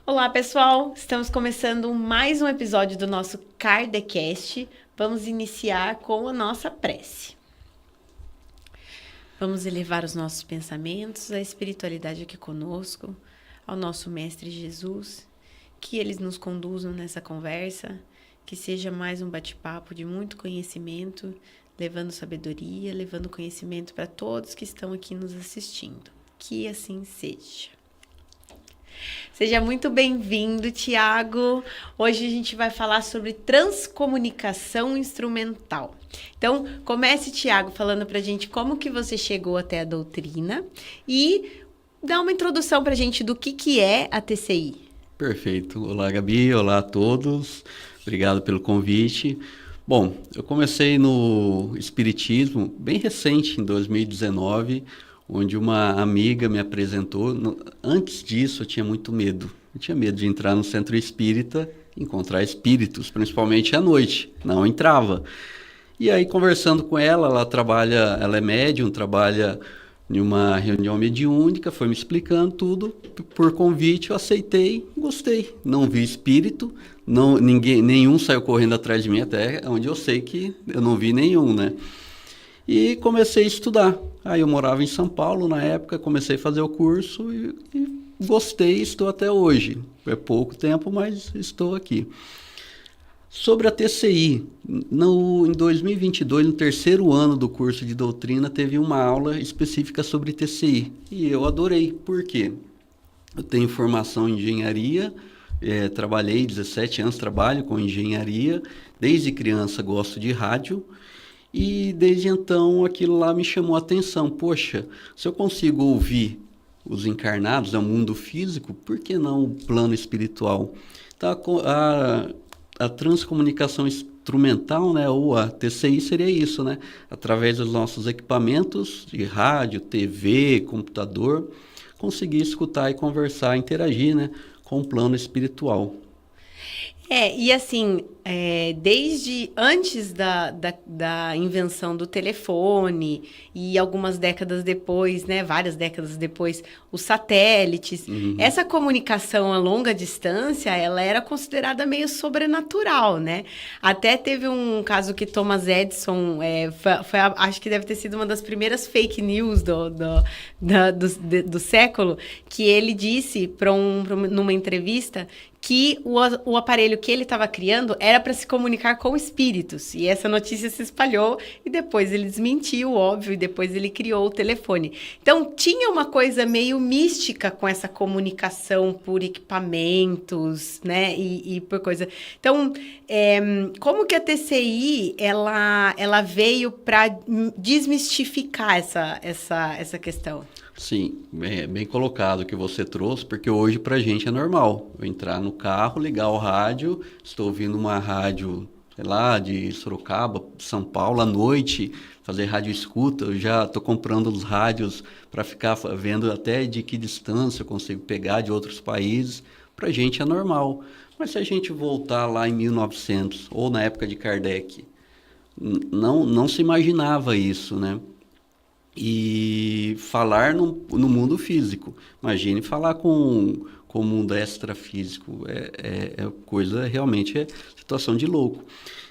Olá, pessoal! Estamos começando mais um episódio do nosso Kardecast. Vamos iniciar com a nossa prece. Vamos elevar os nossos pensamentos à espiritualidade aqui conosco, ao nosso Mestre Jesus, que eles nos conduzam nessa conversa, que seja mais um bate-papo de muito conhecimento, levando sabedoria, levando conhecimento para todos que estão aqui nos assistindo. Que assim seja. Seja muito bem-vindo, Tiago. Hoje a gente vai falar sobre transcomunicação instrumental. Então, comece, Tiago, falando pra gente como que você chegou até a doutrina e dá uma introdução pra gente do que é a TCI. Perfeito. Olá, Gabi. Olá a todos. Obrigado pelo convite. Bom, eu comecei no Espiritismo bem recente, em 2019, onde uma amiga me apresentou. Antes disso, eu tinha muito medo. Eu tinha medo de entrar no centro espírita, encontrar espíritos, principalmente à noite. Não entrava. E aí, conversando com ela, ela é médium, trabalha em uma reunião mediúnica, foi me explicando tudo. Por convite, eu aceitei, gostei. Não vi espírito, nenhum saiu correndo atrás de mim, até onde eu sei que eu não vi nenhum, né? E comecei a estudar. Aí eu morava em São Paulo na época, comecei a fazer o curso e gostei, estou até hoje. É pouco tempo, mas estou aqui. Sobre a TCI, em 2022, no terceiro ano do curso de doutrina, teve uma aula específica sobre TCI. E eu adorei. Por quê? Eu tenho formação em engenharia, trabalhei 17 anos, trabalho com engenharia. Desde criança gosto de rádio. E desde então aquilo lá me chamou a atenção. Poxa, se eu consigo ouvir os encarnados, o mundo físico, por que não o plano espiritual? Então, a transcomunicação instrumental, né, ou a TCI seria isso, né? Através dos nossos equipamentos de rádio, TV, computador, conseguir escutar e conversar, interagir, né, com o plano espiritual. E assim, desde antes da invenção do telefone e algumas décadas depois, né, várias décadas depois, os satélites, essa comunicação a longa distância, ela era considerada meio sobrenatural, né? Até teve um caso que Thomas Edison, acho que deve ter sido uma das primeiras fake news do século, que ele disse numa entrevista que o aparelho que ele estava criando era para se comunicar com espíritos. E essa notícia se espalhou e depois ele desmentiu, óbvio, e depois ele criou o telefone. Então, tinha uma coisa meio mística com essa comunicação por equipamentos, né, e por coisa. Então, como que a TCI, ela veio para desmistificar essa questão? Sim, bem colocado o que você trouxe, porque hoje pra gente é normal eu entrar no carro, ligar o rádio, estou ouvindo uma rádio, sei lá, de Sorocaba, São Paulo, à noite, fazer rádio escuta, eu já estou comprando os rádios para ficar vendo até de que distância eu consigo pegar de outros países, pra gente é normal. Mas se a gente voltar lá em 1900, ou na época de Kardec, não se imaginava isso, né? E falar no mundo físico. Imagine falar com o mundo extrafísico. Coisa, realmente é situação de louco.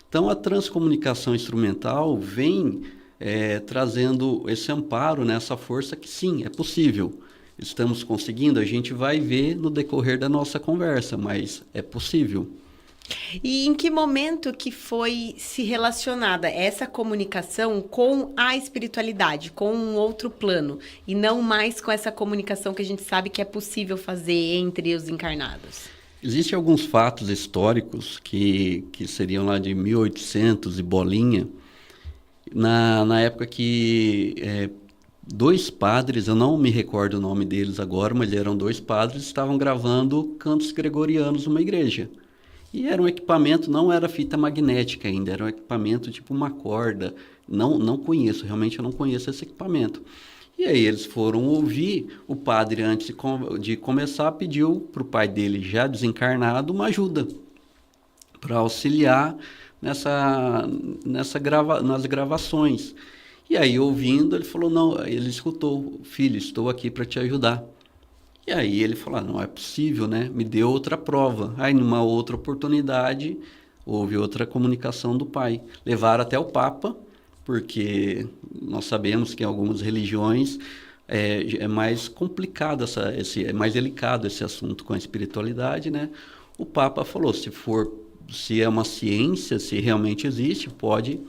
Então, a transcomunicação instrumental vem trazendo esse amparo, né, essa força que sim, é possível. Estamos conseguindo, a gente vai ver no decorrer da nossa conversa, mas é possível. E em que momento que foi se relacionada essa comunicação com a espiritualidade, com um outro plano, e não mais com essa comunicação que a gente sabe que é possível fazer entre os encarnados? Existem alguns fatos históricos que seriam lá de 1800 e bolinha, na época que dois padres, eu não me recordo o nome deles agora, mas eram dois padres, estavam gravando cantos gregorianos numa igreja. E era um equipamento, não era fita magnética ainda, era um equipamento tipo uma corda. Não conheço, realmente eu não conheço esse equipamento. E aí eles foram ouvir, o padre antes de começar pediu para o pai dele já desencarnado uma ajuda para auxiliar nas gravações. E aí ouvindo ele falou, não, ele escutou, filho, estou aqui para te ajudar. E aí ele falou, não é possível, né? Me deu outra prova. Aí, numa outra oportunidade, houve outra comunicação do pai. Levaram até o Papa, porque nós sabemos que em algumas religiões é mais complicado, é mais delicado esse assunto com a espiritualidade, né? O Papa falou, se é uma ciência, se realmente existe, pode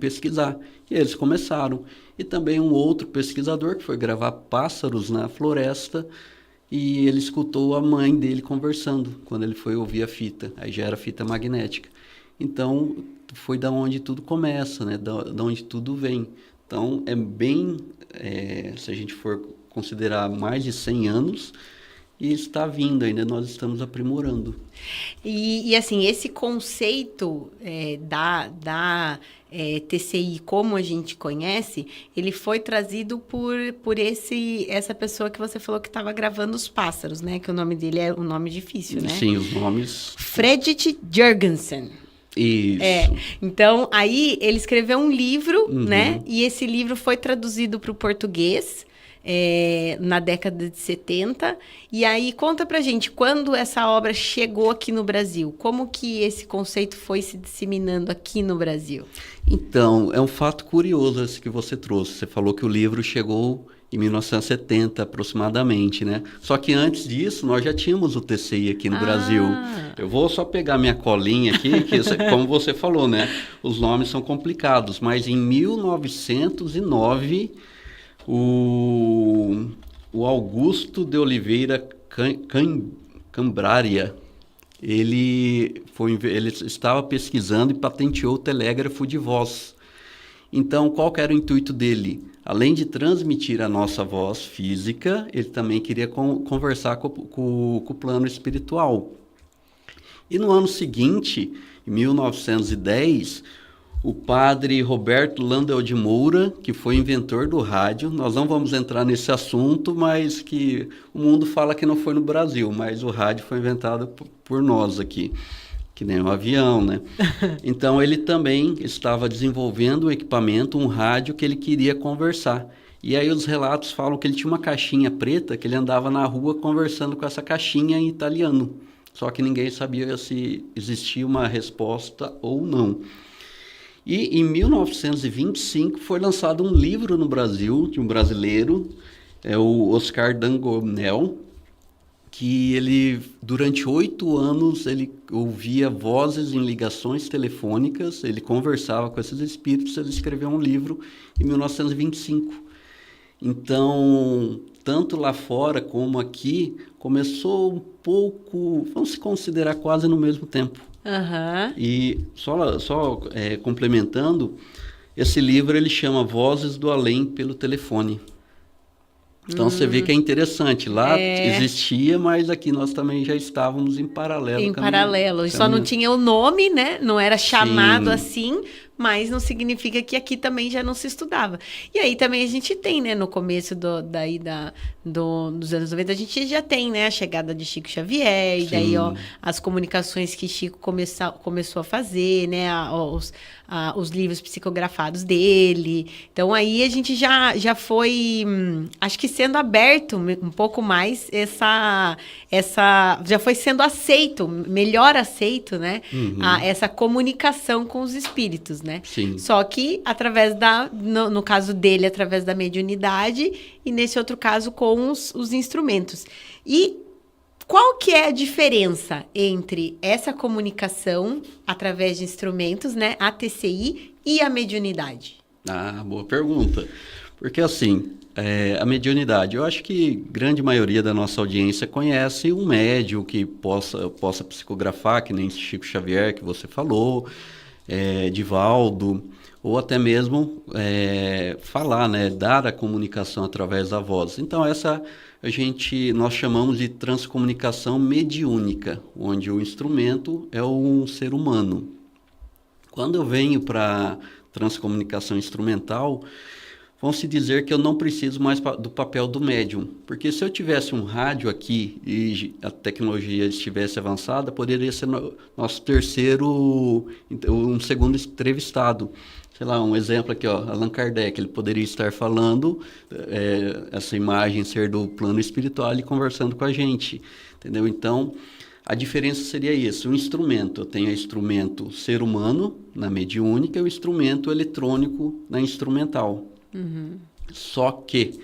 pesquisar. E eles começaram. E também um outro pesquisador que foi gravar pássaros na floresta e ele escutou a mãe dele conversando quando ele foi ouvir a fita. Aí já era fita magnética. Então, foi da onde tudo começa, né? Da onde tudo vem. Então, se a gente for considerar mais de 100 anos, e está vindo ainda, nós estamos aprimorando. E assim, esse conceito da TCI, como a gente conhece, ele foi trazido por essa pessoa que você falou que estava gravando os pássaros, né? Que o nome dele é um nome difícil, né? Sim, os nomes... Fredrik Jørgensen. Isso. Então, aí ele escreveu um livro, né? E esse livro foi traduzido para o português na década de 70. E aí, conta pra gente, quando essa obra chegou aqui no Brasil? Como que esse conceito foi se disseminando aqui no Brasil? Então, é um fato curioso esse que você trouxe. Você falou que o livro chegou em 1970, aproximadamente, né? Só que antes disso, nós já tínhamos o TCI aqui no Brasil. Eu vou só pegar minha colinha aqui, que como você falou, né? Os nomes são complicados, mas em 1909... O Augusto de Oliveira Cambraria, ele estava pesquisando e patenteou o telégrafo de voz. Então, qual que era o intuito dele? Além de transmitir a nossa voz física, ele também queria conversar com o plano espiritual. E no ano seguinte, em 1910... o padre Roberto Landel de Moura, que foi inventor do rádio, nós não vamos entrar nesse assunto, mas que o mundo fala que não foi no Brasil, mas o rádio foi inventado por nós aqui, que nem um avião, né? Então, ele também estava desenvolvendo um equipamento, um rádio, que ele queria conversar. E aí os relatos falam que ele tinha uma caixinha preta, que ele andava na rua conversando com essa caixinha em italiano. Só que ninguém sabia se existia uma resposta ou não. E em 1925 foi lançado um livro no Brasil, de um brasileiro, o Oscar Dangonel, que ele, durante 8 anos, ele ouvia vozes em ligações telefônicas, ele conversava com esses espíritos, ele escreveu um livro em 1925. Então, tanto lá fora como aqui, começou um pouco, vamos se considerar quase no mesmo tempo. E só complementando, esse livro ele chama Vozes do Além pelo Telefone. Então você vê que é interessante. Lá existia, mas aqui nós também já estávamos em paralelo. Em paralelo. Só não tinha o nome, né? Não era chamado assim, mas não significa que aqui também já não se estudava. E aí também a gente tem, né? No começo dos anos 90, a gente já tem, né? A chegada de Chico Xavier, e daí, as comunicações que Chico começou a fazer, né? Os livros psicografados dele. Então, aí a gente já foi, acho que sendo aberto um pouco mais, já foi sendo aceito, melhor aceito, né? Essa comunicação com os espíritos, né? Sim. Só que através no caso dele, através da mediunidade, e nesse outro caso com os instrumentos. E qual que é a diferença entre essa comunicação através de instrumentos, né, a TCI, e a mediunidade? Boa pergunta. Porque assim, a mediunidade, eu acho que grande maioria da nossa audiência conhece um médium que possa psicografar, que nem Chico Xavier, que você falou, Divaldo, ou até mesmo falar, né, dar a comunicação através da voz. Então, nós chamamos de transcomunicação mediúnica, onde o instrumento é um ser humano. Quando eu venho para transcomunicação instrumental, vamos se dizer que eu não preciso mais do papel do médium. Porque se eu tivesse um rádio aqui e a tecnologia estivesse avançada, poderia ser nosso um segundo entrevistado. Sei lá, um exemplo aqui, ó, Allan Kardec, ele poderia estar falando, essa imagem ser do plano espiritual e conversando com a gente, entendeu? Então, a diferença seria isso, o instrumento, eu tenho o instrumento ser humano na mediúnica e o instrumento eletrônico na instrumental. Uhum. Só que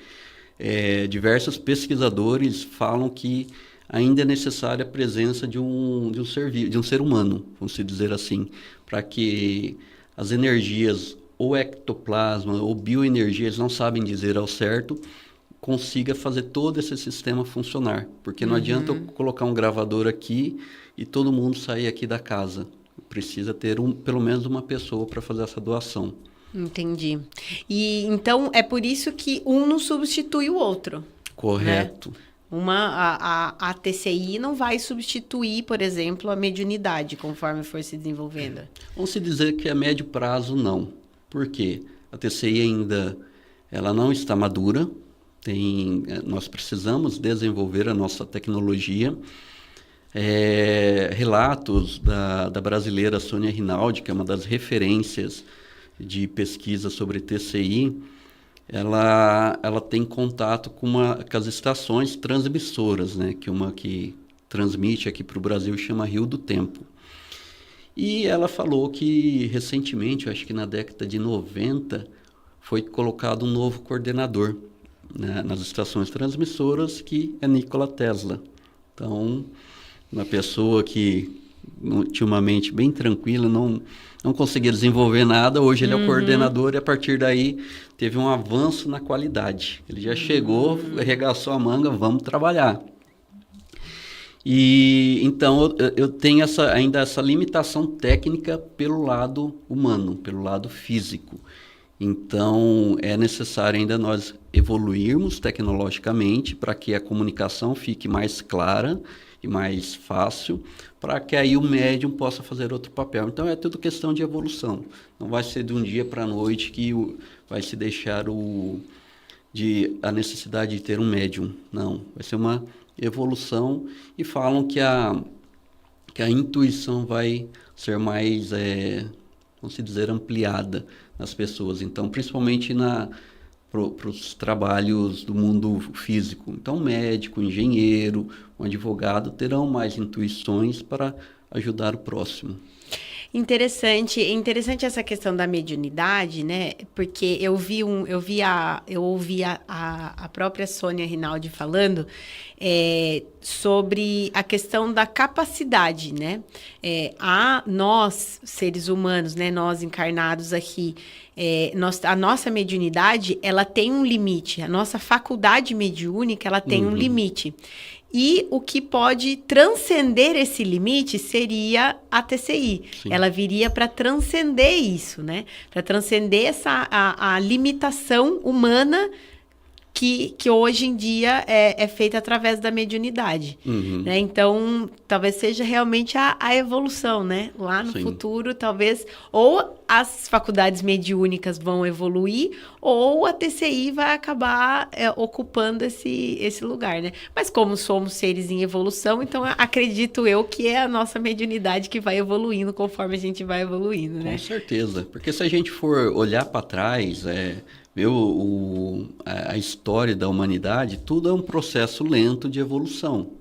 diversos pesquisadores falam que ainda é necessária a presença de um ser humano, vamos dizer assim, para que as energias, ou ectoplasma, ou bioenergia, eles não sabem dizer ao certo, consiga fazer todo esse sistema funcionar. Porque não adianta eu colocar um gravador aqui e todo mundo sair aqui da casa. Precisa ter pelo menos uma pessoa para fazer essa doação. Entendi. E então é por isso que um não substitui o outro. Correto. Né? A TCI não vai substituir, por exemplo, a mediunidade, conforme for se desenvolvendo. Vamos se dizer que a médio prazo não. Por quê? A TCI ainda ela não está madura. Nós precisamos desenvolver a nossa tecnologia. Relatos da brasileira Sônia Rinaldi, que é uma das referências de pesquisa sobre TCI, ela tem contato com as estações transmissoras, né? Que uma que transmite aqui para o Brasil chama Rio do Tempo. E ela falou que recentemente, acho que na década de 90, foi colocado um novo coordenador, né, nas estações transmissoras, que é Nikola Tesla. Então, uma pessoa que tinha uma mente bem tranquila, não conseguia desenvolver nada, hoje ele é o coordenador e a partir daí teve um avanço na qualidade. Ele já chegou, arregaçou a manga, vamos trabalhar. E então eu tenho ainda essa limitação técnica pelo lado humano, pelo lado físico. Então, é necessário ainda nós evoluirmos tecnologicamente para que a comunicação fique mais clara e mais fácil, para que aí o médium possa fazer outro papel. Então, é tudo questão de evolução. Não vai ser de um dia para a noite que vai se deixar a necessidade de ter um médium. Não, vai ser uma evolução e falam que a intuição vai ser mais, vamos dizer, ampliada nas pessoas. Então, principalmente para os trabalhos do mundo físico. Então, médico, engenheiro, um advogado terão mais intuições para ajudar o próximo. Interessante essa questão da mediunidade, né? Porque eu ouvi a própria Sônia Rinaldi falando sobre a questão da capacidade, né? Nós, seres humanos, né? Nós encarnados aqui, a nossa mediunidade, ela tem um limite. A nossa faculdade mediúnica, ela tem um limite. E o que pode transcender esse limite seria a TCI. Sim. Ela viria para transcender isso, né? Para transcender a limitação humana que hoje em dia é feita através da mediunidade. Né? Então, talvez seja realmente a evolução, né? Lá no futuro, talvez, ou as faculdades mediúnicas vão evoluir, ou a TCI vai acabar ocupando esse lugar, né? Mas como somos seres em evolução, então acredito eu que é a nossa mediunidade que vai evoluindo conforme a gente vai evoluindo, né? Com certeza, porque se a gente for olhar para trás, ver a história da humanidade, tudo é um processo lento de evolução.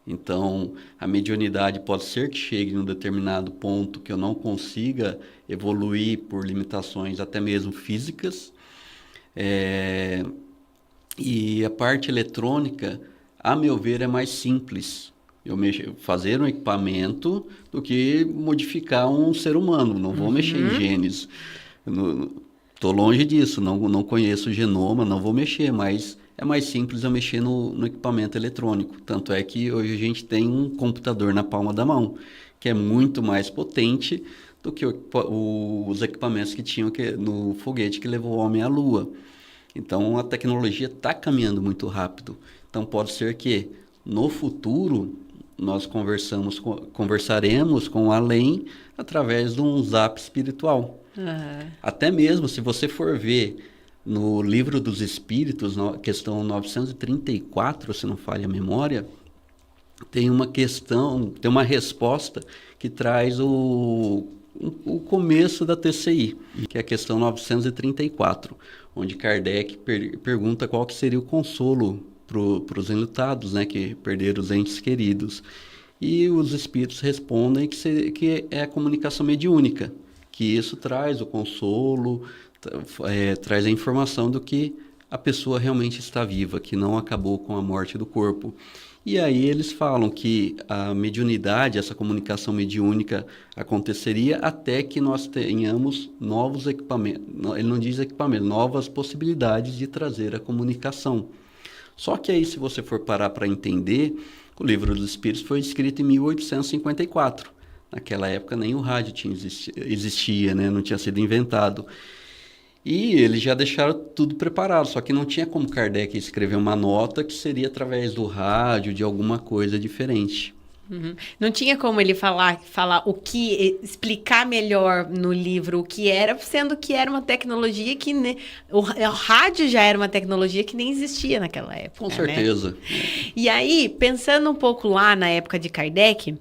Então, a mediunidade pode ser que chegue em um determinado ponto que eu não consiga evoluir por limitações até mesmo físicas. E a parte eletrônica, a meu ver, é mais simples. Fazer um equipamento do que modificar um ser humano. Não vou mexer em genes. Estou longe disso, não conheço o genoma, não vou mexer, mas é mais simples eu mexer no equipamento eletrônico. Tanto é que hoje a gente tem um computador na palma da mão, que é muito mais potente do que os equipamentos que tinham no foguete que levou o homem à Lua. Então, a tecnologia está caminhando muito rápido. Então, pode ser que no futuro nós conversaremos com o além através de um zap espiritual. Até mesmo, se você for ver No Livro dos Espíritos, questão 934, se não falha a memória, tem uma questão, tem uma resposta que traz o começo da TCI, que é a questão 934, onde Kardec pergunta qual que seria o consolo para os enlutados, né, que perderam os entes queridos. E os espíritos respondem que é a comunicação mediúnica, que isso traz o consolo, traz a informação do que a pessoa realmente está viva, que não acabou com a morte do corpo. E aí eles falam que a mediunidade, essa comunicação mediúnica aconteceria até que nós tenhamos novos equipamentos, ele não diz equipamento, novas possibilidades de trazer a comunicação. Só que aí, se você for parar para entender, o Livro dos Espíritos foi escrito em 1854. Naquela época nem o rádio existia, né? Não tinha sido inventado. E eles já deixaram tudo preparado, só que não tinha como Kardec escrever uma nota que seria através do rádio, de alguma coisa diferente. Uhum. Não tinha como ele falar o que, explicar melhor no livro o que era, sendo que era uma tecnologia que o rádio já era uma tecnologia que nem existia naquela época. Com certeza. Né? E aí, pensando um pouco lá na época de Kardec,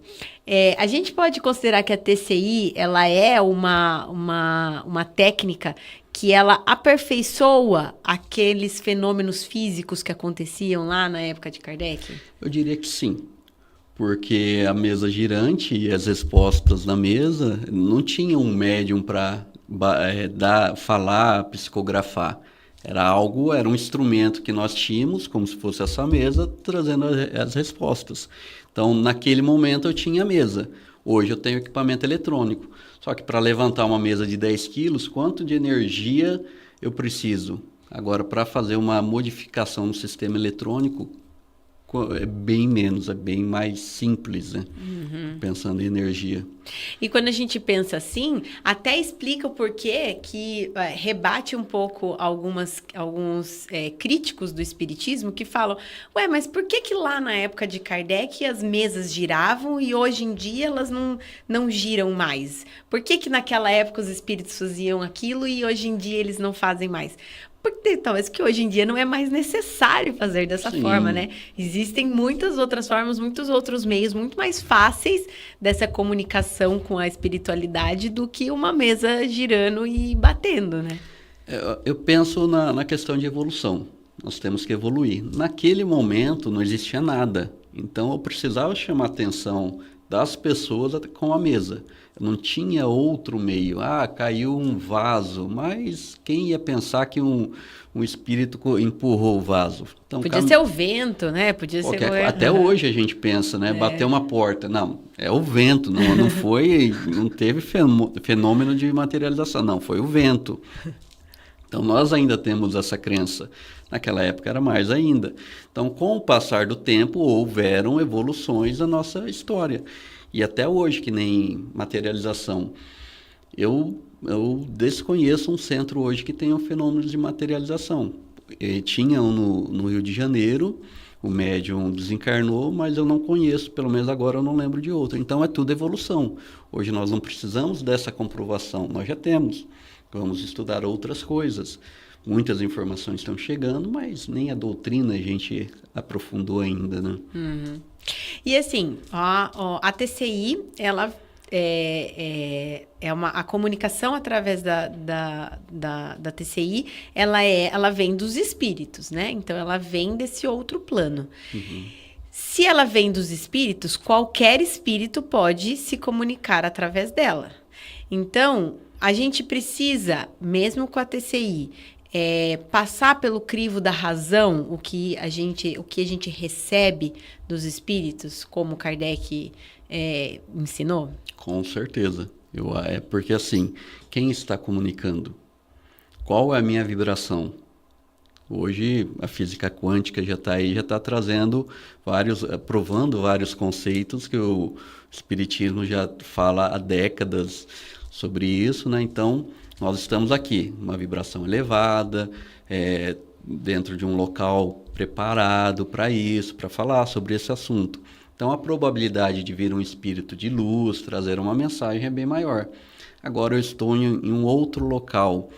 a gente pode considerar que a TCI ela é uma técnica que ela aperfeiçoa aqueles fenômenos físicos que aconteciam lá na época de Kardec? Eu diria que sim. Porque a mesa girante e as respostas na mesa não tinham um médium para falar, psicografar. Era um instrumento que nós tínhamos, como se fosse essa mesa, trazendo as respostas. Então, naquele momento eu tinha a mesa. Hoje eu tenho equipamento eletrônico. Só que para levantar uma mesa de 10 quilos, quanto de energia eu preciso? Agora, para fazer uma modificação no sistema eletrônico, é bem menos, é bem mais simples, né? Uhum. Pensando em energia. E quando a gente pensa assim, até explica o porquê que rebate um pouco alguns críticos do espiritismo que falam, mas por que lá na época de Kardec as mesas giravam e hoje em dia elas não giram mais? Por que naquela época os espíritos faziam aquilo e hoje em dia eles não fazem mais? Porque talvez que hoje em dia não é mais necessário fazer dessa forma, né? Existem muitas outras formas, muitos outros meios muito mais fáceis dessa comunicação com a espiritualidade do que uma mesa girando e batendo, né? Eu penso na questão de evolução. Nós temos que evoluir. Naquele momento não existia nada. Então eu precisava chamar a atenção das pessoas com a mesa. Eu não tinha outro meio. Caiu um vaso, mas quem ia pensar que um espírito empurrou o vaso? Então, podia ser o vento, né? Podia ser até hoje a gente pensa, né? Bateu uma porta. Não, é o vento. Não foi, não teve fenômeno de materialização. Não, foi o vento. Então, nós ainda temos essa crença. Naquela época era mais ainda. Então, com o passar do tempo, houveram evoluções na nossa história. E até hoje, que nem materialização. Eu desconheço um centro hoje que tenha um fenômeno de materialização. Tinha um no Rio de Janeiro, o médium desencarnou, mas eu não conheço, pelo menos agora eu não lembro de outro. Então, é tudo evolução. Hoje nós não precisamos dessa comprovação, nós já temos. Vamos estudar outras coisas. Muitas informações estão chegando, mas nem a doutrina a gente aprofundou ainda, né? Uhum. E assim, a TCI, ela a comunicação através da TCI, ela vem dos espíritos, né? Então, ela vem desse outro plano. Uhum. Se ela vem dos espíritos, qualquer espírito pode se comunicar através dela. Então, a gente precisa, mesmo com a TCI, passar pelo crivo da razão o que a gente recebe dos espíritos, como Kardec ensinou? Com certeza. Porque assim, quem está comunicando? Qual é a minha vibração? Hoje a física quântica já está aí, já está trazendo provando vários conceitos que o espiritismo já fala há décadas sobre isso, né? Então, nós estamos aqui, uma vibração elevada, dentro de um local preparado para isso, para falar sobre esse assunto. Então, a probabilidade de vir um espírito de luz, trazer uma mensagem é bem maior. Agora, eu estou em um outro local,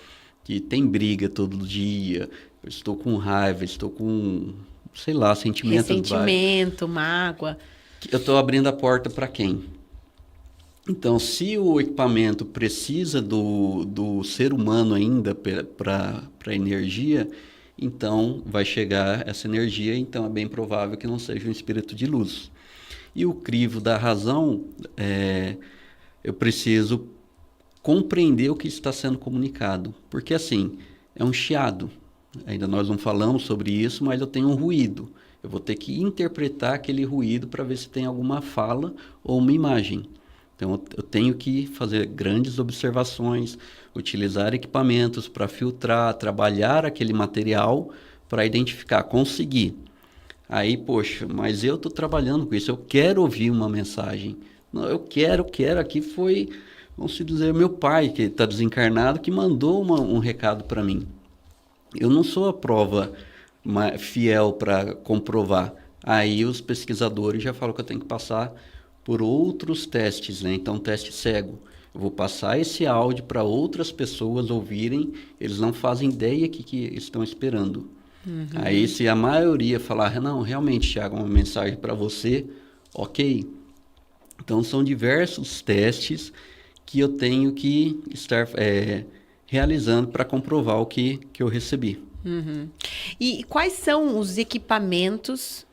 que tem briga todo dia, eu estou com raiva, estou com, sei lá, sentimentos Ressentimento, mágoa. eu estou abrindo a porta para quem? Então, se o equipamento precisa do ser humano ainda para energia, então vai chegar essa energia, então é bem provável que não seja um espírito de luz. E o crivo da razão, eu preciso compreender o que está sendo comunicado, porque assim, é um chiado. Ainda nós não falamos sobre isso, mas eu tenho um ruído. Eu vou ter que interpretar aquele ruído para ver se tem alguma fala ou uma imagem. Então, eu tenho que fazer grandes observações, utilizar equipamentos para filtrar, trabalhar aquele material para identificar, conseguir. Aí, poxa, mas eu estou trabalhando com isso, eu quero ouvir uma mensagem. Não, eu quero. Aqui foi, vamos dizer, meu pai, que está desencarnado, que mandou um recado para mim. Eu não sou a prova fiel para comprovar. Aí os pesquisadores já falam que eu tenho que passar por outros testes, né? Então, teste cego. Eu vou passar esse áudio para outras pessoas ouvirem, eles não fazem ideia que estão esperando. Uhum. Aí, se a maioria falar, não, realmente, Thiago, uma mensagem para você, ok. Então, são diversos testes que eu tenho que estar realizando para comprovar o que eu recebi. Uhum. E quais são os equipamentos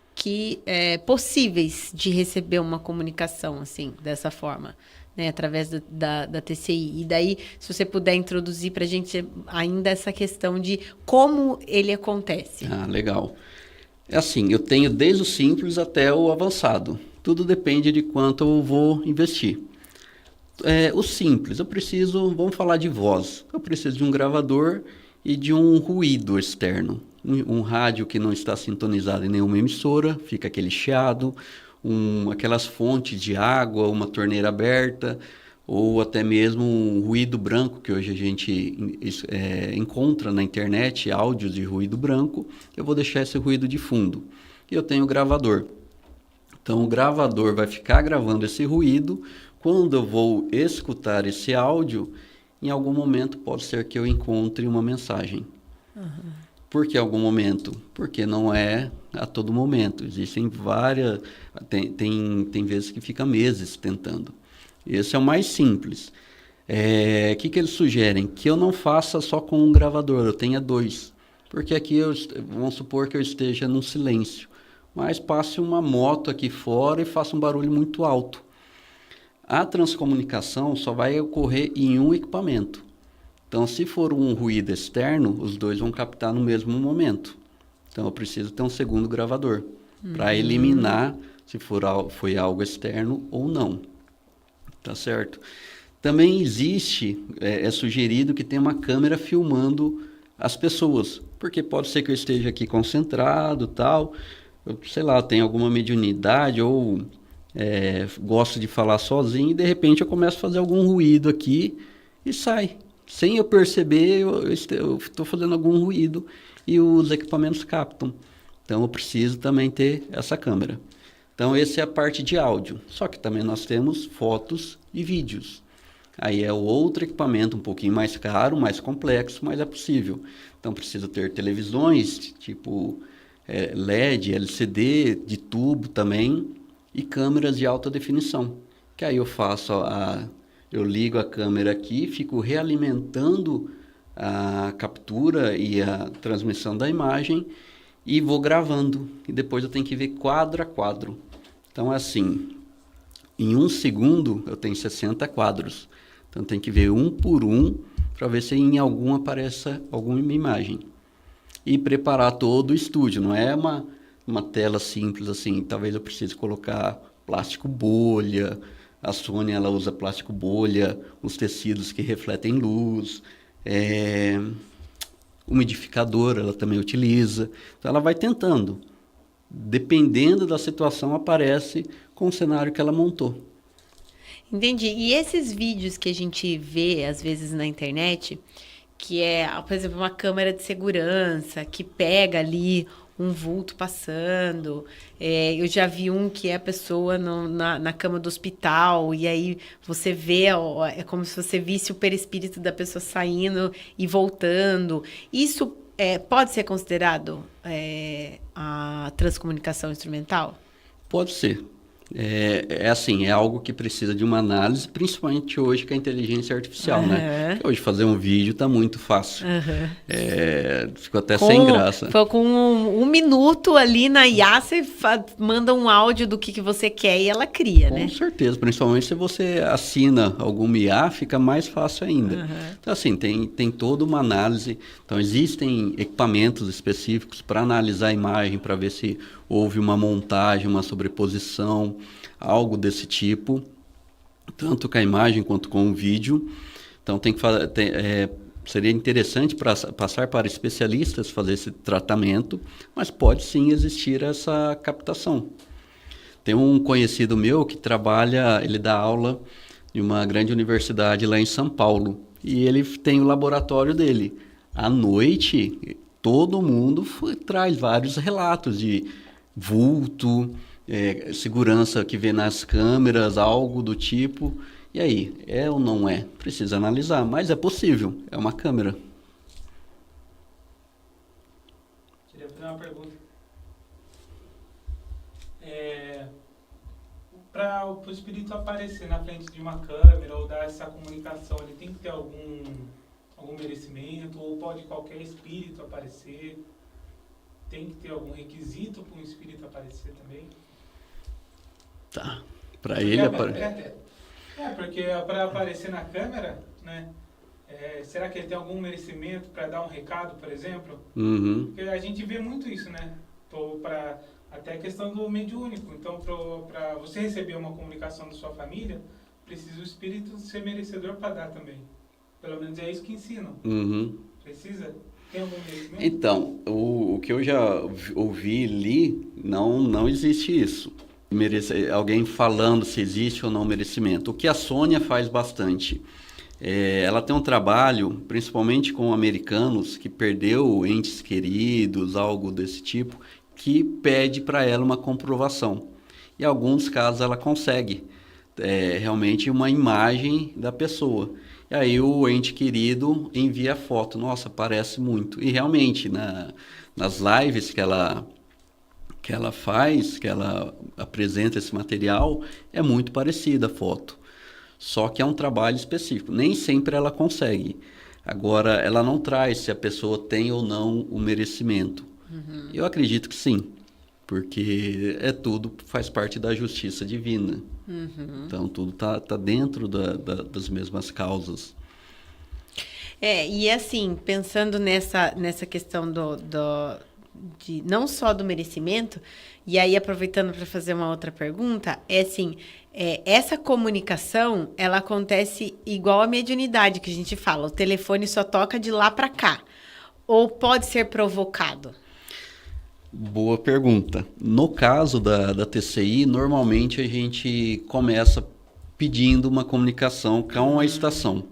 possíveis de receber uma comunicação assim, dessa forma, né, através da TCI? E daí, se você puder introduzir para a gente ainda essa questão de como ele acontece. Ah, legal. É assim, eu tenho desde o simples até o avançado. Tudo depende de quanto eu vou investir. O simples, vamos falar de voz. Eu preciso de um gravador e de um ruído externo. Um rádio que não está sintonizado em nenhuma emissora, fica aquele chiado, aquelas fontes de água, uma torneira aberta, ou até mesmo um ruído branco, que hoje a gente encontra na internet, áudios de ruído branco. Eu vou deixar esse ruído de fundo. E eu tenho o gravador. Então, o gravador vai ficar gravando esse ruído. Quando eu vou escutar esse áudio, em algum momento pode ser que eu encontre uma mensagem. Uhum. Por que algum momento? Porque não é a todo momento. Existem várias... Tem vezes que fica meses tentando. Esse é o mais simples. O que eles sugerem? Que eu não faça só com um gravador, eu tenha dois. Porque aqui, vamos supor que eu esteja num silêncio, mas passe uma moto aqui fora e faça um barulho muito alto. A transcomunicação só vai ocorrer em um equipamento. Então, se for um ruído externo, os dois vão captar no mesmo momento. Então, eu preciso ter um segundo gravador para eliminar se foi algo externo ou não. Tá certo? Também existe, é sugerido que tenha uma câmera filmando as pessoas, porque pode ser que eu esteja aqui concentrado, tal, eu, sei lá, tenho alguma mediunidade ou gosto de falar sozinho e de repente eu começo a fazer algum ruído aqui e sai. Sem eu perceber, eu estou fazendo algum ruído e os equipamentos captam. Então, eu preciso também ter essa câmera. Então, essa é a parte de áudio. Só que também nós temos fotos e vídeos. Aí é outro equipamento um pouquinho mais caro, mais complexo, mas é possível. Então, preciso ter televisões, tipo LED, LCD, de tubo também, e câmeras de alta definição. Que aí eu faço eu ligo a câmera aqui, fico realimentando a captura e a transmissão da imagem e vou gravando. E depois eu tenho que ver quadro a quadro. Então é assim, em 1 segundo eu tenho 60 quadros. Então tem que ver um por um para ver se em algum apareça alguma imagem. E preparar todo o estúdio, não é uma tela simples assim. Talvez eu precise colocar plástico bolha. A Sony ela usa plástico bolha, os tecidos que refletem luz, umidificador ela também utiliza. Então ela vai tentando. Dependendo da situação, aparece com o cenário que ela montou. Entendi. E esses vídeos que a gente vê, às vezes, na internet, que é, por exemplo, uma câmera de segurança, que pega ali um vulto passando. Eu já vi um que é a pessoa na cama do hospital, e aí você vê, ó, é como se você visse o perispírito da pessoa saindo e voltando. Isso pode ser considerado a transcomunicação instrumental? Pode ser. É assim, é algo que precisa de uma análise, principalmente hoje com a inteligência artificial, né? Porque hoje fazer um vídeo está muito fácil. Ficou até sem graça. Com um minuto ali na IA, você manda um áudio do que você quer e ela cria, né? Com certeza, principalmente se você assina alguma IA, fica mais fácil ainda. Então, assim, tem toda uma análise. Então, existem equipamentos específicos para analisar a imagem, para ver se houve uma montagem, uma sobreposição, algo desse tipo, tanto com a imagem quanto com o vídeo. Então, seria interessante passar para especialistas fazer esse tratamento, mas pode sim existir essa captação. Tem um conhecido meu que ele dá aula em uma grande universidade lá em São Paulo, e ele tem o laboratório dele. À noite, todo mundo traz vários relatos de vulto, segurança que vê nas câmeras, algo do tipo. E aí, é ou não é? Precisa analisar, mas é possível, é uma câmera. Queria fazer uma pergunta. Para o espírito aparecer na frente de uma câmera ou dar essa comunicação, ele tem que ter algum merecimento, ou pode qualquer espírito aparecer? Tem que ter algum requisito para um espírito aparecer também? Tá, para ele aparecer. Porque para aparecer na câmera, né? Será que ele tem algum merecimento para dar um recado, por exemplo? Porque a gente vê muito isso, né? Até a questão do mediúnico. Então, para você receber uma comunicação da sua família, precisa o espírito ser merecedor para dar também. Pelo menos é isso que ensinam. Precisa? Tem algum merecimento? Então, o que eu já ouvi e li, não existe isso. Alguém falando se existe ou não merecimento. O que a Sônia faz bastante. Ela tem um trabalho, principalmente com americanos, que perdeu entes queridos, algo desse tipo, que pede para ela uma comprovação. Em alguns casos ela consegue realmente uma imagem da pessoa. E aí o ente querido envia a foto. Nossa, parece muito. E realmente, nas lives que ela faz, que ela apresenta esse material, é muito parecida a foto. Só que é um trabalho específico. Nem sempre ela consegue. Agora, ela não traz se a pessoa tem ou não o merecimento. Eu acredito que sim, porque tudo faz parte da justiça divina. Então, tudo tá dentro das mesmas causas. E assim, pensando nessa questão não só do merecimento, e aí aproveitando para fazer uma outra pergunta, essa comunicação, ela acontece igual a mediunidade que a gente fala, o telefone só toca de lá para cá, ou pode ser provocado? Boa pergunta. No caso da TCI, normalmente a gente começa pedindo uma comunicação com a estação,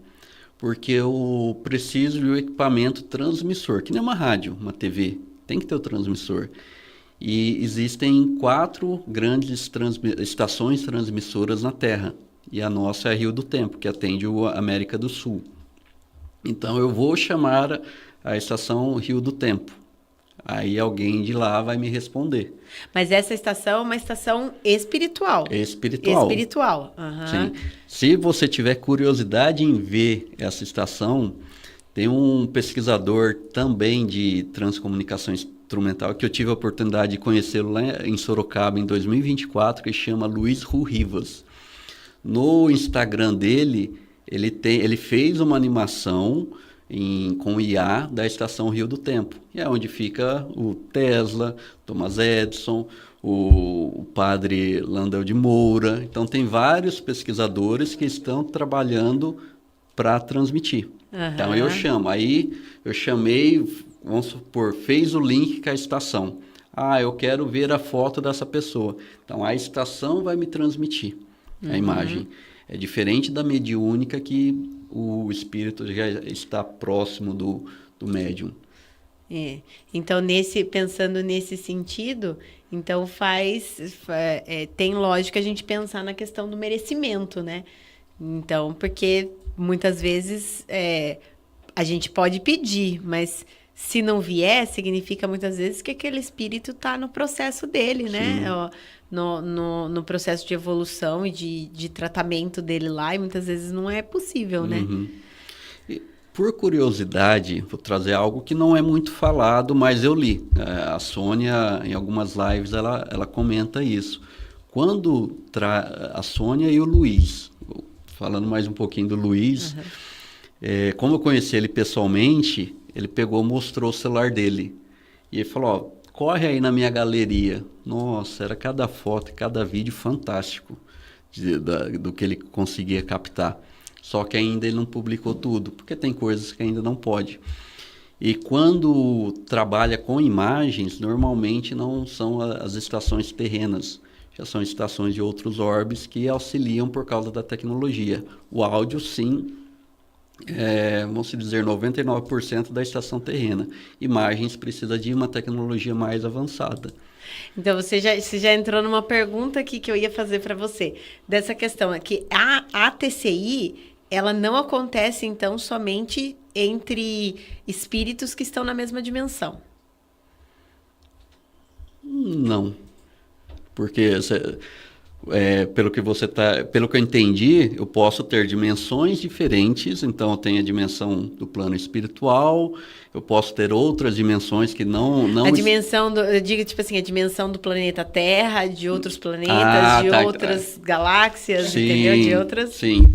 porque eu preciso de um equipamento transmissor, que nem uma rádio, uma TV, tem que ter o transmissor. E existem 4 grandes estações transmissoras na Terra, e a nossa é a Rio do Tempo, que atende a América do Sul. Então eu vou chamar a estação Rio do Tempo. Aí alguém de lá vai me responder. Mas essa estação é uma estação espiritual. Espiritual. Espiritual. Sim. Se você tiver curiosidade em ver essa estação, tem um pesquisador também de transcomunicação instrumental que eu tive a oportunidade de conhecê-lo lá em Sorocaba em 2024, que chama Luiz Rivas. No Instagram dele, ele fez uma animação com IA da Estação Rio do Tempo. E é onde fica o Tesla, Thomas Edison, o padre Landel de Moura. Então, tem vários pesquisadores que estão trabalhando para transmitir. Então, eu chamo. Aí, eu chamei, vamos supor, fez o link com a estação. Eu quero ver a foto dessa pessoa. Então, a estação vai me transmitir a imagem. É diferente da mediúnica, que o espírito já está próximo do médium. Então, pensando nesse sentido, então tem lógica a gente pensar na questão do merecimento, né? Então, porque muitas vezes a gente pode pedir, mas se não vier, significa muitas vezes que aquele espírito está no processo dele, né? No processo de evolução e de tratamento dele lá, e muitas vezes não é possível, né? E, por curiosidade, vou trazer algo que não é muito falado, mas eu li. A Sônia, em algumas lives, ela comenta isso. Quando a Sônia e o Luiz, falando mais um pouquinho do Luiz, como eu conheci ele pessoalmente, ele mostrou o celular dele. E ele falou, corre aí na minha galeria. Nossa, era cada foto, cada vídeo fantástico do que ele conseguia captar. Só que ainda ele não publicou tudo, porque tem coisas que ainda não pode. E quando trabalha com imagens, normalmente não são as estações terrenas, já são estações de outros orbes que auxiliam por causa da tecnologia. O áudio, sim, vamos dizer, 99% da estação terrena. Imagens precisa de uma tecnologia mais avançada. Então, você já entrou numa pergunta aqui que eu ia fazer para você. Dessa questão, que a TCI, ela não acontece, então, somente entre espíritos que estão na mesma dimensão. Não. Porque... pelo que eu entendi, eu posso ter dimensões diferentes. Então, eu tenho a dimensão do plano espiritual, eu posso ter outras dimensões que não... A dimensão, eu digo, tipo assim, a dimensão do planeta Terra, de outros planetas, outras galáxias, sim, entendeu? De outras... Sim,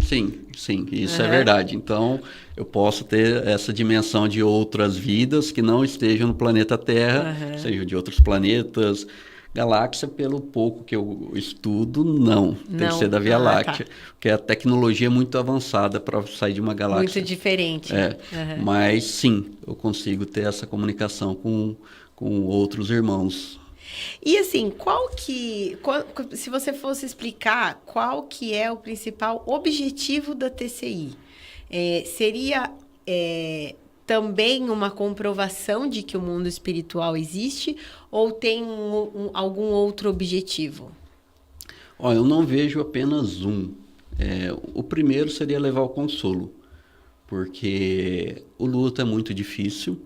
isso é verdade. Então, eu posso ter essa dimensão de outras vidas que não estejam no planeta Terra, sejam de outros planetas... Galáxia, pelo pouco que eu estudo, não. Tem que ser da Via Láctea. Porque a tecnologia é muito avançada para sair de uma galáxia. Muito diferente. Mas, sim, eu consigo ter essa comunicação com outros irmãos. E, assim, se você fosse explicar qual que é o principal objetivo da TCI, seria... também uma comprovação de que o mundo espiritual existe ou tem algum outro objetivo? Eu não vejo apenas um. O primeiro seria levar o consolo, porque o luto é muito difícil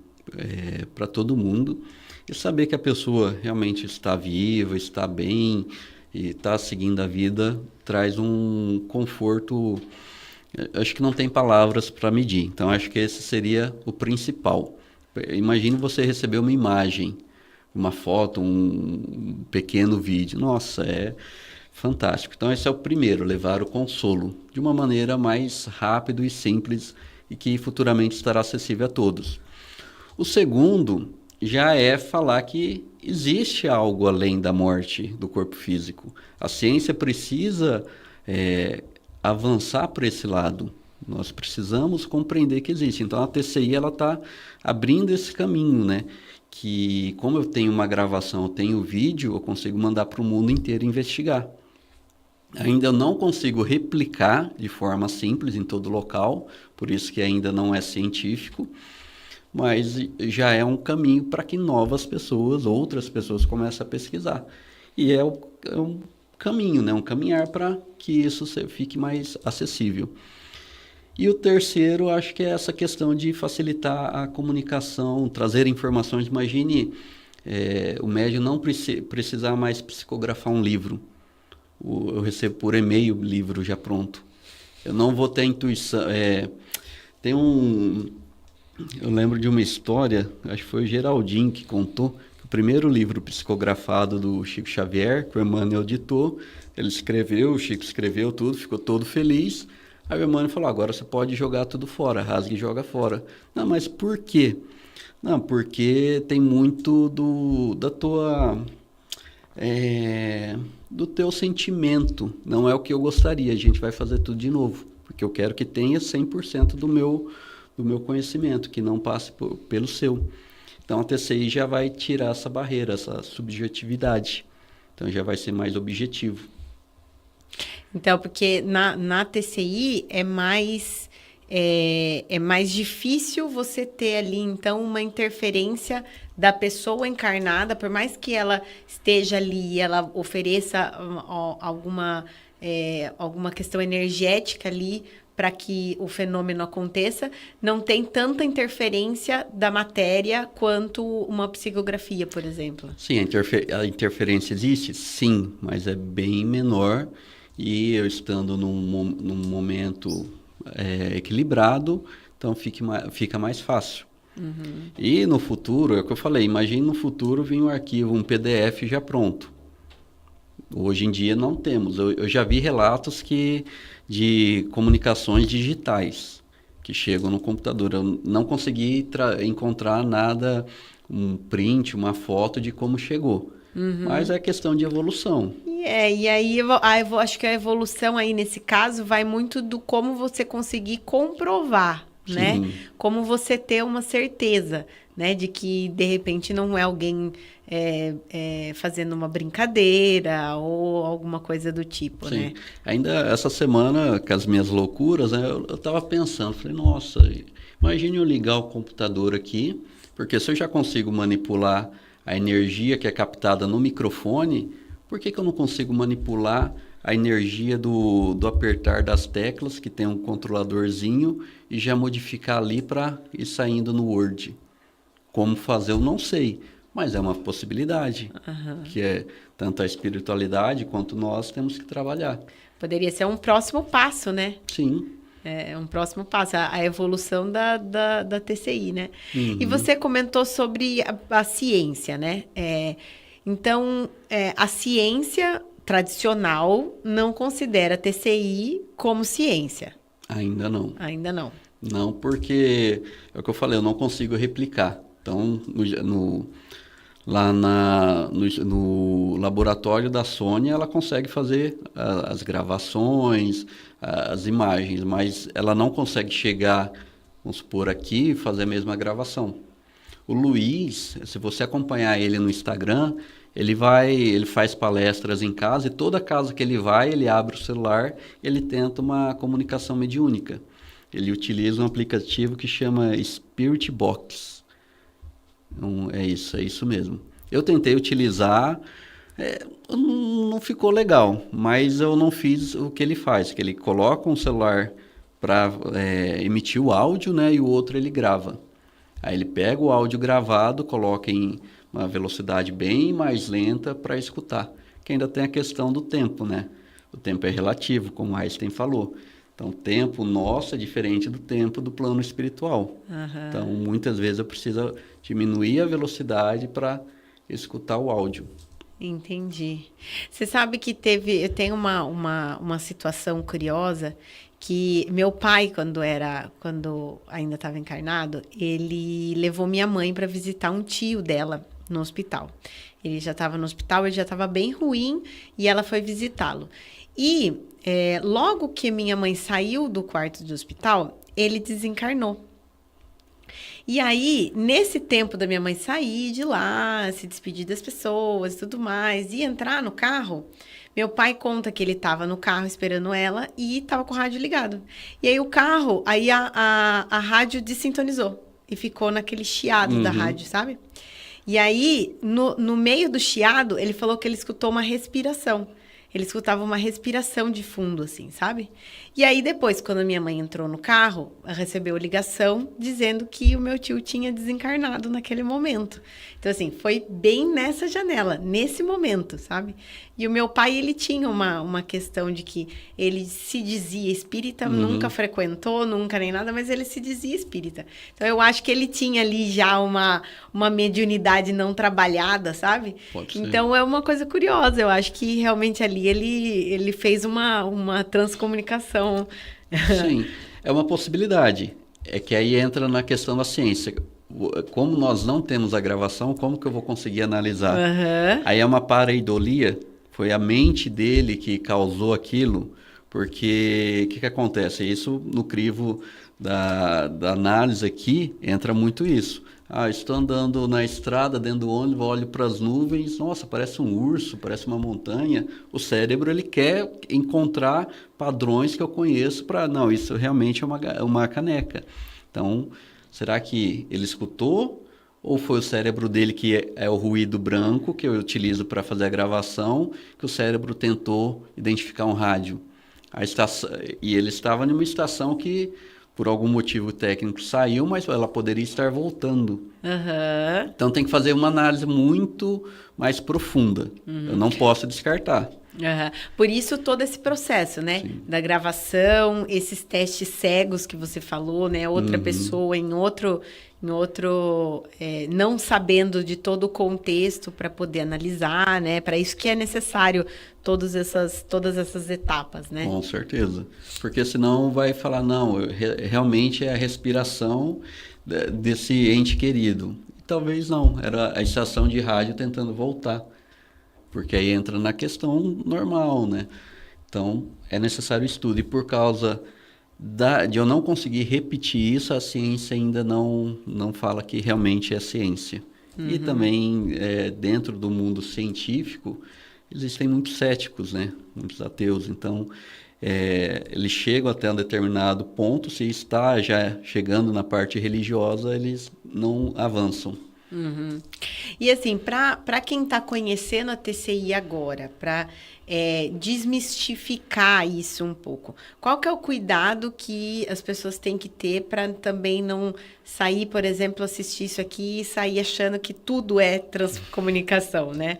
para todo mundo, e saber que a pessoa realmente está viva, está bem e está seguindo a vida traz um conforto. Acho que não tem palavras para medir. Então, acho que esse seria o principal. Imagine você receber uma imagem, uma foto, um pequeno vídeo. Nossa, é fantástico. Então, esse é o primeiro, levar o consolo de uma maneira mais rápida e simples e que futuramente estará acessível a todos. O segundo já é falar que existe algo além da morte do corpo físico. A ciência precisa... avançar para esse lado. Nós precisamos compreender que existe. Então, a TCI está abrindo esse caminho, né? Que, como eu tenho uma gravação, eu tenho vídeo, eu consigo mandar para o mundo inteiro investigar. Ainda eu não consigo replicar de forma simples em todo local, por isso que ainda não é científico, mas já é um caminho para que outras pessoas comecem a pesquisar. E é um caminho, né? Um caminhar para que isso fique mais acessível. E o terceiro, acho que é essa questão de facilitar a comunicação, trazer informações. Imagine o médium não precisar mais psicografar um livro. Eu recebo por e-mail o livro já pronto. Eu não vou ter intuição. Eu lembro de uma história, acho que foi o Geraldinho que contou, o primeiro livro psicografado do Chico Xavier, que o Emmanuel ditou, ele escreveu, o Chico escreveu tudo, ficou todo feliz. Aí o Emmanuel falou, agora você pode jogar tudo fora, rasga e joga fora. Não, mas por quê? Não, porque tem muito do teu sentimento. Não é o que eu gostaria, a gente vai fazer tudo de novo. Porque eu quero que tenha 100% do meu conhecimento, que não passe pelo seu. Então, a TCI já vai tirar essa barreira, essa subjetividade. Então, já vai ser mais objetivo. Então, porque na TCI é mais é mais difícil você ter ali, então, uma interferência da pessoa encarnada, por mais que ela esteja ali, ela ofereça alguma questão energética ali para que o fenômeno aconteça, não tem tanta interferência da matéria quanto uma psicografia, por exemplo. Sim, a interferência existe? Sim, mas é bem menor. E eu estando num momento equilibrado, então fica mais fácil. Uhum. E no futuro, é o que eu falei, imagine no futuro vir um arquivo, um PDF já pronto. Hoje em dia não temos. Eu já vi relatos de comunicações digitais que chegam no computador. Eu não consegui encontrar nada, um print, uma foto de como chegou. Uhum. Mas é questão de evolução. E aí eu acho que a evolução aí nesse caso vai muito do como você conseguir comprovar, sim, né? Como você ter uma certeza, né? De que, de repente, não é alguém fazendo uma brincadeira ou alguma coisa do tipo, sim, né? Ainda essa semana, com as minhas loucuras, né, eu estava pensando, falei, nossa, imagine eu ligar o computador aqui, porque se eu já consigo manipular a energia que é captada no microfone, por que eu não consigo manipular a energia do apertar das teclas, que tem um controladorzinho, e já modificar ali para ir saindo no Word? Como fazer, eu não sei, mas é uma possibilidade, que é tanto a espiritualidade quanto nós temos que trabalhar. Poderia ser um próximo passo, né? Sim. É um próximo passo, a evolução da TCI, né? Uhum. E você comentou sobre a ciência, né? Então, a ciência tradicional não considera a TCI como ciência? Ainda não. Ainda não. Não, porque é o que eu falei, eu não consigo replicar. Então, lá no laboratório da Sônia, ela consegue fazer as gravações, as imagens, mas ela não consegue chegar, vamos supor, aqui e fazer a mesma gravação. O Luiz, se você acompanhar ele no Instagram, ele faz palestras em casa e toda casa que ele vai, ele abre o celular, ele tenta uma comunicação mediúnica. Ele utiliza um aplicativo que chama Spirit Box. Então, é isso mesmo. Eu tentei utilizar, não ficou legal, mas eu não fiz o que ele faz, que ele coloca um celular para emitir o áudio, né, e o outro ele grava. Aí ele pega o áudio gravado, coloca em uma velocidade bem mais lenta para escutar, que ainda tem a questão do tempo, né? O tempo é relativo, como Einstein falou. Então, o tempo nosso é diferente do tempo do plano espiritual. Uhum. Então, muitas vezes eu preciso diminuir a velocidade para escutar o áudio. Entendi. Você sabe que eu tenho uma situação curiosa que meu pai, quando ainda estava encarnado, ele levou minha mãe para visitar um tio dela no hospital. Ele já estava no hospital, ele já estava bem ruim e ela foi visitá-lo. E logo que minha mãe saiu do quarto do hospital, ele desencarnou. E aí, nesse tempo da minha mãe sair de lá, se despedir das pessoas e tudo mais, e entrar no carro, meu pai conta que ele estava no carro esperando ela e estava com o rádio ligado. E aí a rádio desintonizou e ficou naquele chiado da rádio, sabe? E aí, no meio do chiado, ele falou que ele escutou uma respiração. Ele escutava uma respiração de fundo, assim, sabe? E aí, depois, quando a minha mãe entrou no carro, recebeu ligação dizendo que o meu tio tinha desencarnado naquele momento. Então, assim, foi bem nessa janela, nesse momento, sabe? E o meu pai, ele tinha uma questão de que ele se dizia espírita, nunca frequentou, nunca nem nada, mas ele se dizia espírita. Então, eu acho que ele tinha ali já uma mediunidade não trabalhada, sabe? Pode ser. Então, é uma coisa curiosa. Eu acho que realmente ali ele fez uma transcomunicação. Sim, é uma possibilidade. É que aí entra na questão da ciência. Como nós não temos a gravação, como que eu vou conseguir analisar? Aí é uma pareidolia, foi a mente dele que causou aquilo, porque o que acontece? Isso no crivo da análise aqui entra muito isso. Estou andando na estrada, dentro do ônibus, olho para as nuvens, nossa, parece um urso, parece uma montanha. O cérebro, ele quer encontrar padrões que eu conheço para, não, isso realmente é uma caneca. Então, será que ele escutou? Ou foi o cérebro dele que é o ruído branco que eu utilizo para fazer a gravação, que o cérebro tentou identificar um rádio? E ele estava em uma estação que, por algum motivo técnico, saiu, mas ela poderia estar voltando. Uhum. Então tem que fazer uma análise muito mais profunda. Eu não posso descartar. Uhum. Por isso todo esse processo, né? Sim. Da gravação, esses testes cegos que você falou, né? Outra pessoa em outro não sabendo de todo o contexto para poder analisar, né? Para isso que é necessário todas essas etapas, né? Com certeza. Porque senão vai falar, não, realmente é a respiração desse ente querido. E talvez não, era a estação de rádio tentando voltar. Porque aí entra na questão normal, né? Então, é necessário estudo. E por causa de eu não conseguir repetir isso, a ciência ainda não fala que realmente é ciência. E também, dentro do mundo científico, existem muitos céticos, né? Muitos ateus. Então, eles chegam até um determinado ponto, se está já chegando na parte religiosa, eles não avançam. Uhum. E assim, para quem está conhecendo a TCI agora, para desmistificar isso um pouco, qual que é o cuidado que as pessoas têm que ter para também não sair, por exemplo, assistir isso aqui e sair achando que tudo é transcomunicação, né?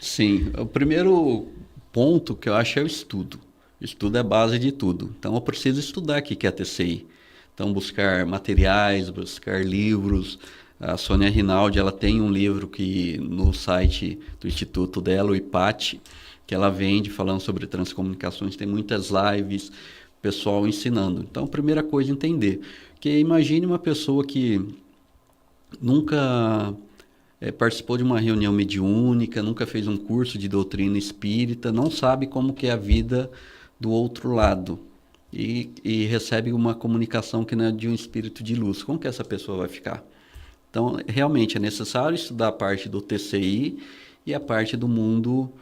Sim, o primeiro ponto que eu acho é o estudo. O estudo é a base de tudo. Então eu preciso estudar o que é a TCI. Então buscar materiais, buscar livros. A Sônia Rinaldi, ela tem um livro que no site do instituto dela, o IPAT, que ela vende falando sobre transcomunicações, tem muitas lives, pessoal ensinando. Então, a primeira coisa é entender. Porque imagine uma pessoa que nunca participou de uma reunião mediúnica, nunca fez um curso de doutrina espírita, não sabe como que é a vida do outro lado e recebe uma comunicação que não é de um espírito de luz. Como que essa pessoa vai ficar? Então, realmente é necessário estudar a parte do TCI e a parte do mundo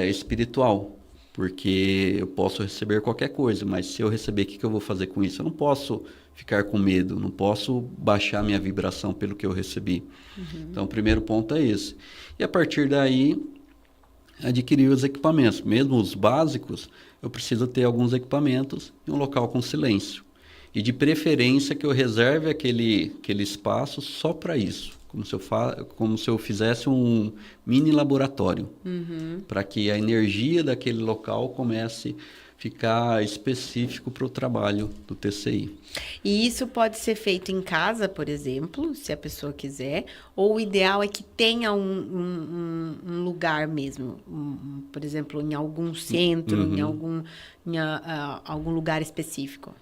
espiritual, porque eu posso receber qualquer coisa, mas se eu receber, o que eu vou fazer com isso? Eu não posso ficar com medo, não posso baixar minha vibração pelo que eu recebi. Então, o primeiro ponto é esse. E a partir daí, adquirir os equipamentos. Mesmo os básicos, eu preciso ter alguns equipamentos em um local com silêncio. E de preferência que eu reserve aquele espaço só para isso, como se eu fizesse um mini laboratório, para que a energia daquele local comece a ficar específico para o trabalho do TCI. E isso pode ser feito em casa, por exemplo, se a pessoa quiser, ou o ideal é que tenha um lugar mesmo, por exemplo, em algum centro, em algum lugar específico.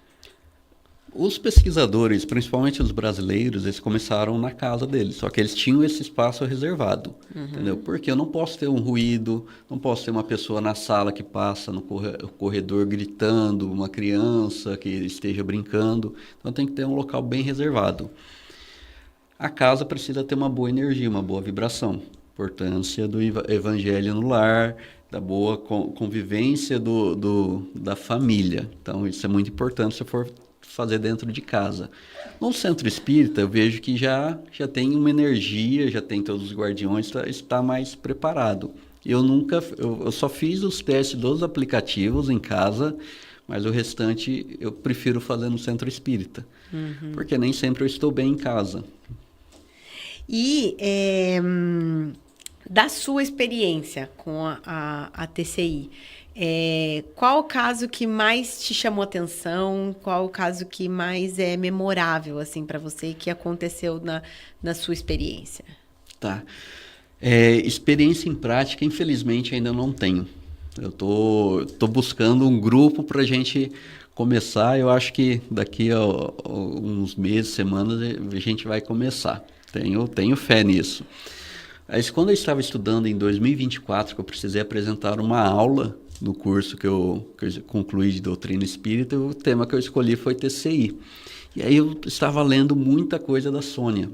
Os pesquisadores, principalmente os brasileiros, eles começaram na casa deles, só que eles tinham esse espaço reservado, entendeu? Porque eu não posso ter um ruído, não posso ter uma pessoa na sala que passa no corredor gritando, uma criança que esteja brincando, então tem que ter um local bem reservado. A casa precisa ter uma boa energia, uma boa vibração, importância do evangelho no lar, da boa convivência da família, então isso é muito importante se for fazer dentro de casa. No centro espírita, eu vejo que já tem uma energia, já tem todos os guardiões, está mais preparado. Eu só fiz os testes dos aplicativos em casa, mas o restante eu prefiro fazer no centro espírita, porque nem sempre eu estou bem em casa. E da sua experiência com a TCI, qual o caso que mais te chamou atenção? Qual o caso que mais é memorável assim para você que aconteceu na sua experiência? Tá. Experiência em prática, infelizmente, ainda não tenho. Eu tô buscando um grupo para a gente começar. Eu acho que daqui a uns meses, semanas, a gente vai começar. Tenho fé nisso. Mas quando eu estava estudando em 2024, que eu precisei apresentar uma aula no curso que eu concluí de doutrina espírita, o tema que eu escolhi foi TCI. E aí eu estava lendo muita coisa da Sônia.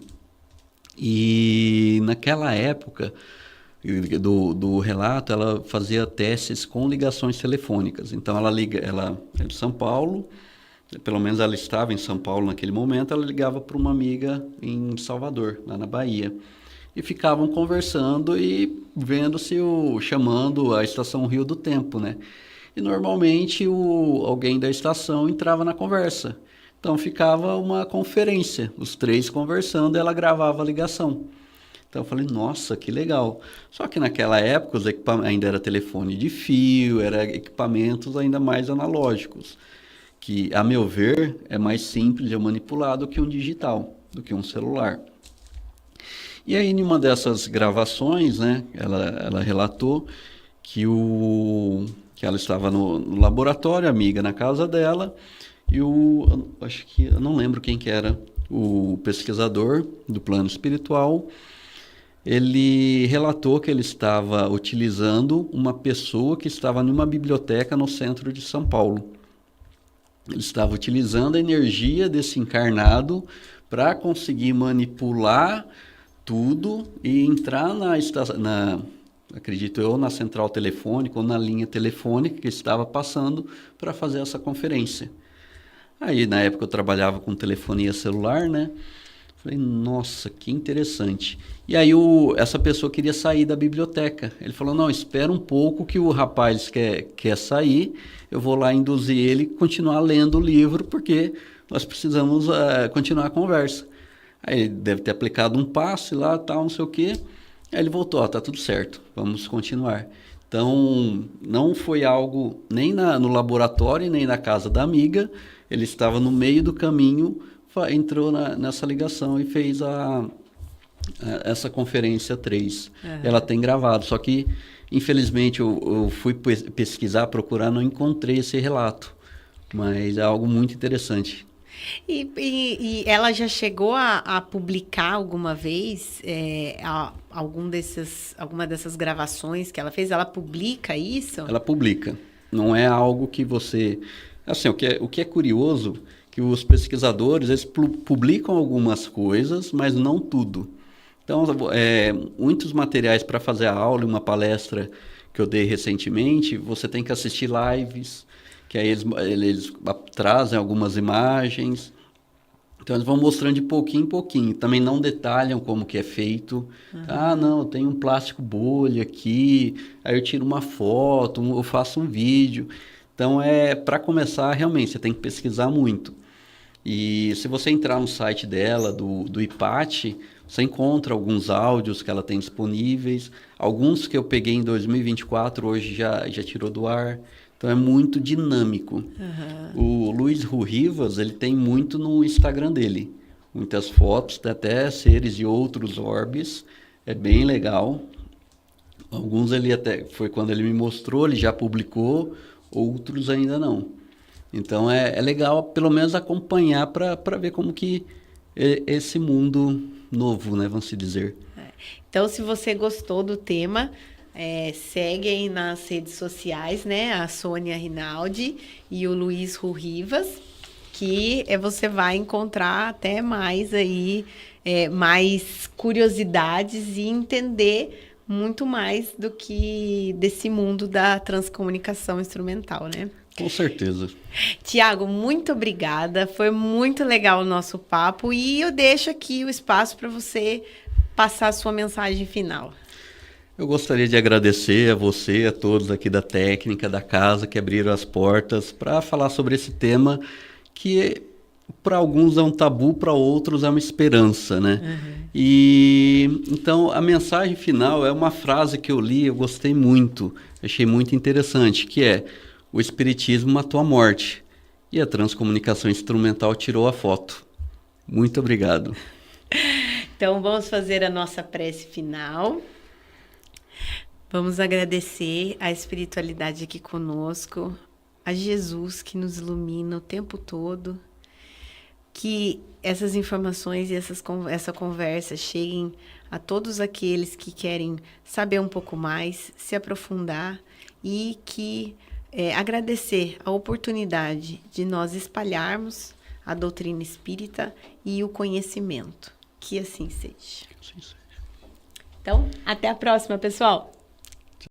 E naquela época do relato, ela fazia testes com ligações telefônicas. Então ela é de São Paulo, pelo menos ela estava em São Paulo naquele momento, ela ligava para uma amiga em Salvador, lá na Bahia. E ficavam conversando e vendo chamando a estação Rio do Tempo, né? E normalmente alguém da estação entrava na conversa. Então ficava uma conferência, os três conversando, ela gravava a ligação. Então eu falei, nossa, que legal. Só que naquela época os ainda era telefone de fio, era equipamentos ainda mais analógicos, que, a meu ver, é mais simples de manipular do que um digital, do que um celular. E aí, em uma dessas gravações, né, ela relatou que ela estava no laboratório, amiga na casa dela, e acho que, eu não lembro quem que era, o pesquisador do plano espiritual, ele relatou que ele estava utilizando uma pessoa que estava numa biblioteca no centro de São Paulo. Ele estava utilizando a energia desse encarnado para conseguir manipular tudo e entrar acredito eu, na central telefônica ou na linha telefônica que estava passando para fazer essa conferência. Aí, na época, eu trabalhava com telefonia celular, né? Falei, nossa, que interessante. E aí, essa pessoa queria sair da biblioteca. Ele falou, não, espera um pouco que o rapaz quer sair, eu vou lá induzir ele a continuar lendo o livro, porque nós precisamos continuar a conversa. Aí ele deve ter aplicado um passe lá, tal, não sei o quê. Aí ele voltou, tá tudo certo, vamos continuar. Então, não foi algo nem no laboratório, nem na casa da amiga. Ele estava no meio do caminho, entrou nessa ligação e fez essa conferência 3. Uhum. Ela tem gravado, só que, infelizmente, eu fui pesquisar, procurar, não encontrei esse relato. Mas é algo muito interessante. E ela já chegou a publicar alguma vez alguma dessas gravações que ela fez? Ela publica isso? Ela publica. Não é algo que você... Assim, o que é curioso, que os pesquisadores, eles publicam algumas coisas, mas não tudo. Então, muitos materiais para fazer a aula, uma palestra que eu dei recentemente, você tem que assistir lives, que aí eles trazem algumas imagens. Então, eles vão mostrando de pouquinho em pouquinho. Também não detalham como que é feito. Uhum. Ah, não, eu tenho um plástico bolha aqui, aí eu tiro uma foto, eu faço um vídeo. Então, para começar, realmente, você tem que pesquisar muito. E se você entrar no site dela, do IPAT, você encontra alguns áudios que ela tem disponíveis. Alguns que eu peguei em 2024, hoje já tirou do ar. Então, é muito dinâmico. Uhum. O Luiz Rivas, ele tem muito no Instagram dele. Muitas fotos, até seres e outros orbes. É bem legal. Alguns ele até, foi quando ele me mostrou, ele já publicou. Outros ainda não. Então é legal pelo menos acompanhar para ver como que é esse mundo novo, né, vamos se dizer. Então, se você gostou do tema, segue aí nas redes sociais, né, a Sônia Rinaldi e o Luiz Rivas, que você vai encontrar até mais aí, mais curiosidades e entender muito mais do que desse mundo da transcomunicação instrumental, né? Com certeza. Tiago, muito obrigada. Foi muito legal o nosso papo e eu deixo aqui o espaço para você passar a sua mensagem final. Eu gostaria de agradecer a você, a todos aqui da técnica, da casa, que abriram as portas para falar sobre esse tema que para alguns é um tabu, para outros é uma esperança, né? Uhum. E então a mensagem final é uma frase que eu li, eu gostei muito, achei muito interessante, que é: o espiritismo matou a morte e a transcomunicação instrumental tirou a foto. Muito obrigado. Então vamos fazer a nossa prece final. Vamos agradecer a espiritualidade aqui conosco, a Jesus que nos ilumina o tempo todo. Que essas informações e essa conversa cheguem a todos aqueles que querem saber um pouco mais, se aprofundar e que agradecer a oportunidade de nós espalharmos a doutrina espírita e o conhecimento. Que assim seja. Que assim seja. Então, até a próxima, pessoal!